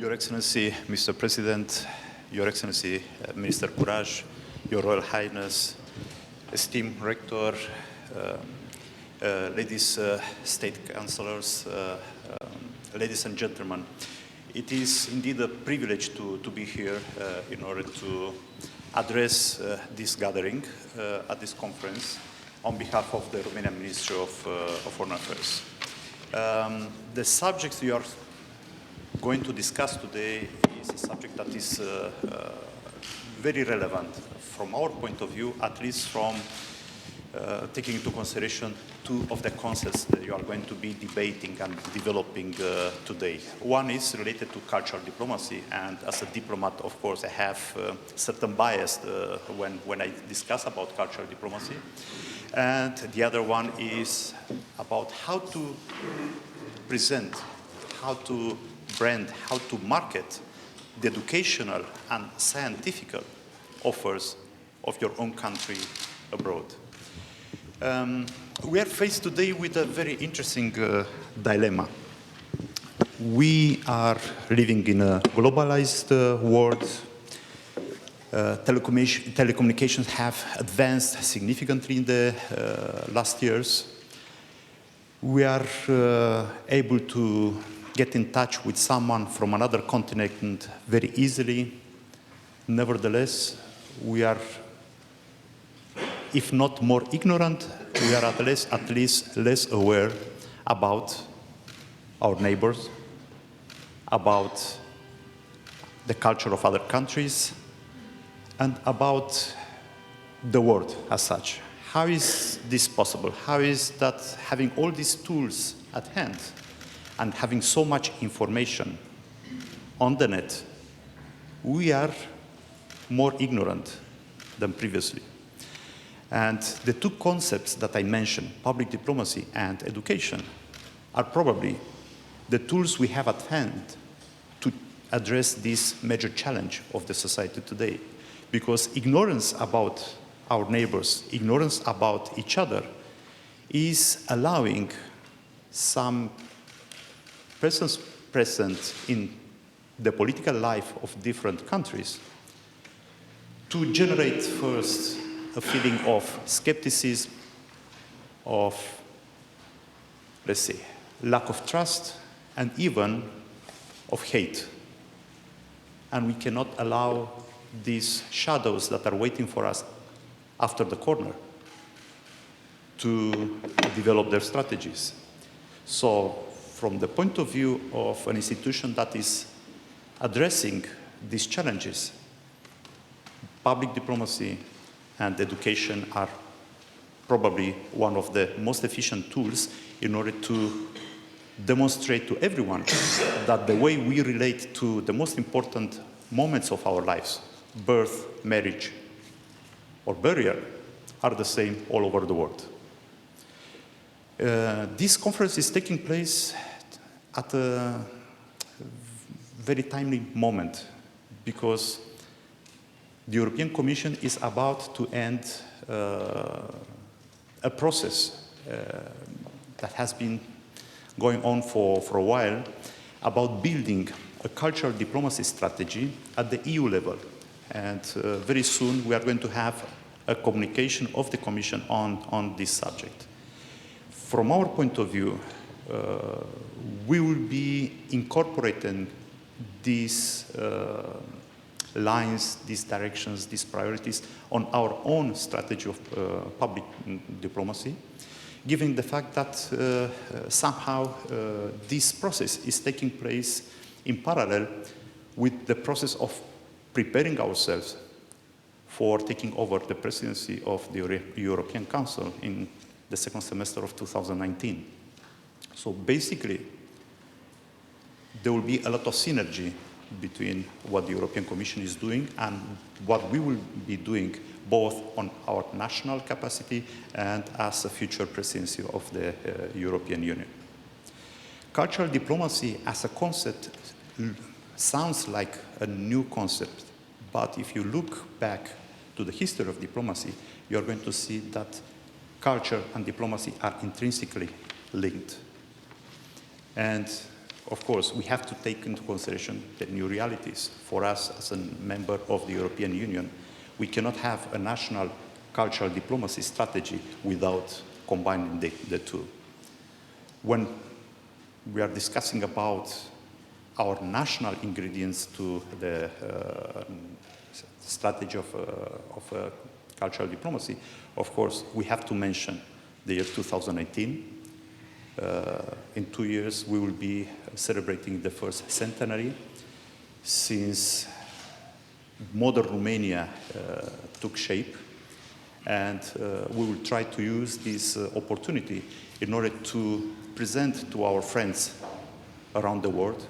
Your Excellency, Mr. President, Your Excellency, Minister Courage, Your Royal Highness, esteemed Rector, ladies State Councillors, ladies and gentlemen, it is indeed a privilege to be here in order to address this gathering at this conference on behalf of the Romanian Ministry of Foreign Affairs. The subjects we are going to discuss today is a subject that is very relevant from our point of view, at least from taking into consideration two of the concepts that you are going to be debating and developing today. One is related to cultural diplomacy, and as a diplomat, of course, I have certain bias when I discuss about cultural diplomacy. And the other one is about how to present, how to brand, how to market the educational and scientific offers of your own country abroad. We are faced today with a very interesting dilemma. We are living in a globalized world. Telecommunications have advanced significantly in the last years. We are able to get in touch with someone from another continent very easily. Nevertheless, we are, if not more ignorant, we are at least less aware about our neighbors, about the culture of other countries, and about the world as such. How is this possible? How is that having all these tools at hand and having so much information on the net, we are more ignorant than previously? And the two concepts that I mentioned, public diplomacy and education, are probably the tools we have at hand to address this major challenge of the society today. Because ignorance about our neighbors, ignorance about each other, is allowing some persons present in the political life of different countries to generate first a feeling of skepticism, of, let's say, lack of trust, and even of hate. And we cannot allow these shadows that are waiting for us after the corner to develop their strategies. So, from the point of view of an institution that is addressing these challenges, public diplomacy and education are probably one of the most efficient tools in order to demonstrate to everyone that the way we relate to the most important moments of our lives, birth, marriage, or burial, are the same all over the world. This conference is taking place at a very timely moment because the European Commission is about to end a process that has been going on for a while about building a cultural diplomacy strategy at the EU level. And very soon we are going to have a communication of the Commission on this subject. From our point of view, we will be incorporating these lines, these directions, these priorities on our own strategy of public diplomacy, given the fact that somehow this process is taking place in parallel with the process of preparing ourselves for taking over the presidency of the European Council in the second semester of 2019. So basically, there will be a lot of synergy between what the European Commission is doing and what we will be doing both on our national capacity and as a future presidency of the European Union. Cultural diplomacy as a concept sounds like a new concept, but if you look back to the history of diplomacy, you are going to see that culture and diplomacy are intrinsically linked. And of course, we have to take into consideration the new realities. For us, as a member of the European Union, we cannot have a national cultural diplomacy strategy without combining the two. When we are discussing about our national ingredients to the strategy of cultural diplomacy, of course, we have to mention the year 2018. In 2 years, we will be celebrating the first centenary since modern Romania took shape. And we will try to use this opportunity in order to present to our friends around the world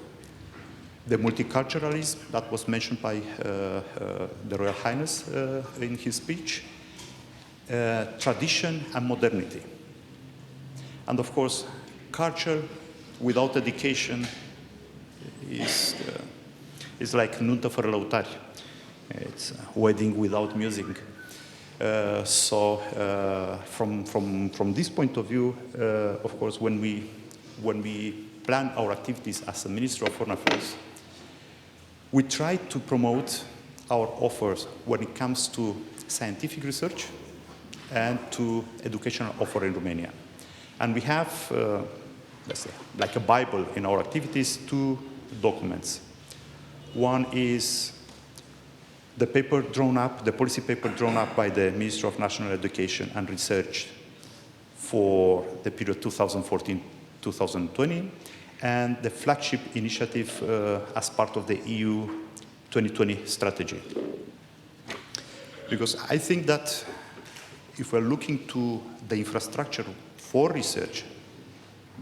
the multiculturalism that was mentioned by the Royal Highness in his speech, tradition and modernity. And of course, culture without education is like nuntă fără lăutari. It's a wedding without music. From this point of view, of course, when we plan our activities as a Minister of Foreign Affairs, we try to promote our offers when it comes to scientific research and to educational offer in Romania. And we have, let's say, like a Bible in our activities, 2 documents. One is the paper drawn up, the policy paper drawn up by the Minister of National Education and Research for the period 2014-2020, and the flagship initiative as part of the EU 2020 strategy. Because I think that if we're looking to the infrastructure for research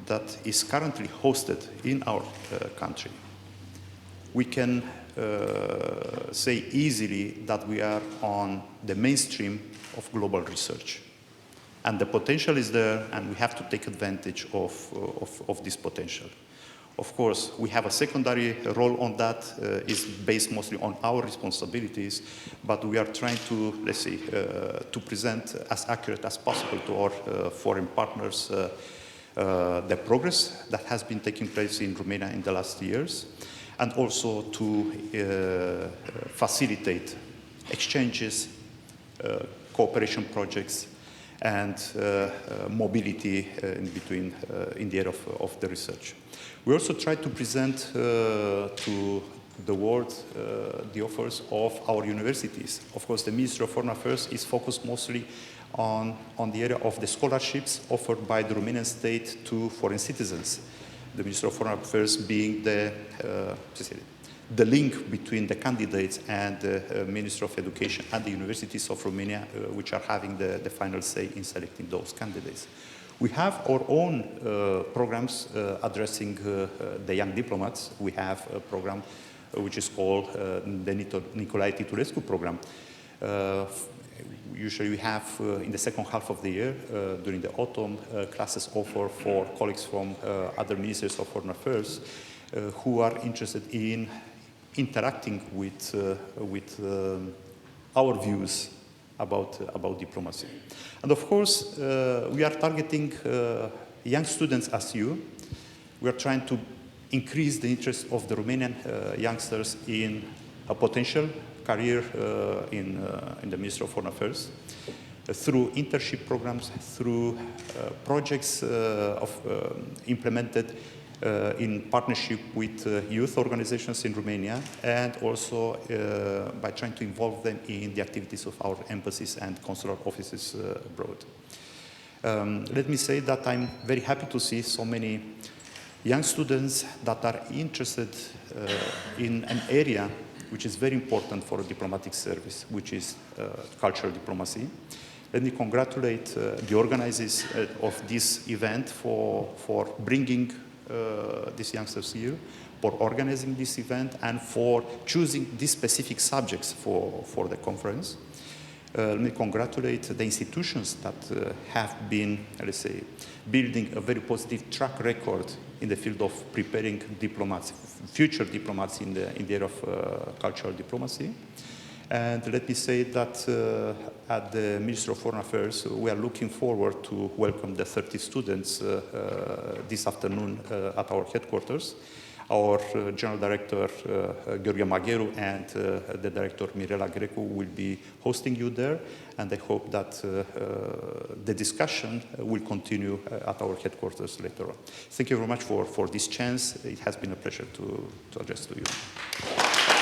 that is currently hosted in our country, we can say easily that we are on the mainstream of global research. And the potential is there, and we have to take advantage of this potential. Of course, we have a secondary role on that, is based mostly on our responsibilities, but we are trying to, let's say, to present as accurate as possible to our foreign partners the progress that has been taking place in Romania in the last years, and also to facilitate exchanges, cooperation projects, and mobility in the area of the research. We also try to present to the world the offers of our universities. Of course, the Ministry of Foreign Affairs is focused mostly on the area of the scholarships offered by the Romanian state to foreign citizens. The Ministry of Foreign Affairs being the link between the candidates and the Ministry of Education and the universities of Romania, which are having the final say in selecting those candidates. We have our own programs addressing the young diplomats. We have a program which is called the Nicolae Titulescu program. Usually we have, in the second half of the year, during the autumn, classes offered for colleagues from other ministries of foreign affairs who are interested in interacting with our views about diplomacy. And of course, we are targeting young students as you. We are trying to increase the interest of the Romanian youngsters in a potential career in the Ministry of Foreign Affairs through internship programs, through projects implemented in partnership with youth organizations in Romania, and also by trying to involve them in the activities of our embassies and consular offices abroad. Let me say that I'm very happy to see so many young students that are interested in an area which is very important for a diplomatic service, which is cultural diplomacy. Let me congratulate the organizers of this event for bringing these youngsters here, for organizing this event, and for choosing these specific subjects for the conference. Let me congratulate the institutions that have been, let's say, building a very positive track record in the field of preparing diplomats, future diplomats in the area of cultural diplomacy. And let me say that at the Ministry of Foreign Affairs, we are looking forward to welcome the 30 students this afternoon at our headquarters. Our General Director, Gheorghe Magheru, and the Director, Mirela Grecu, will be hosting you there. And I hope that the discussion will continue at our headquarters later on. Thank you very much for this chance. It has been a pleasure to address to you.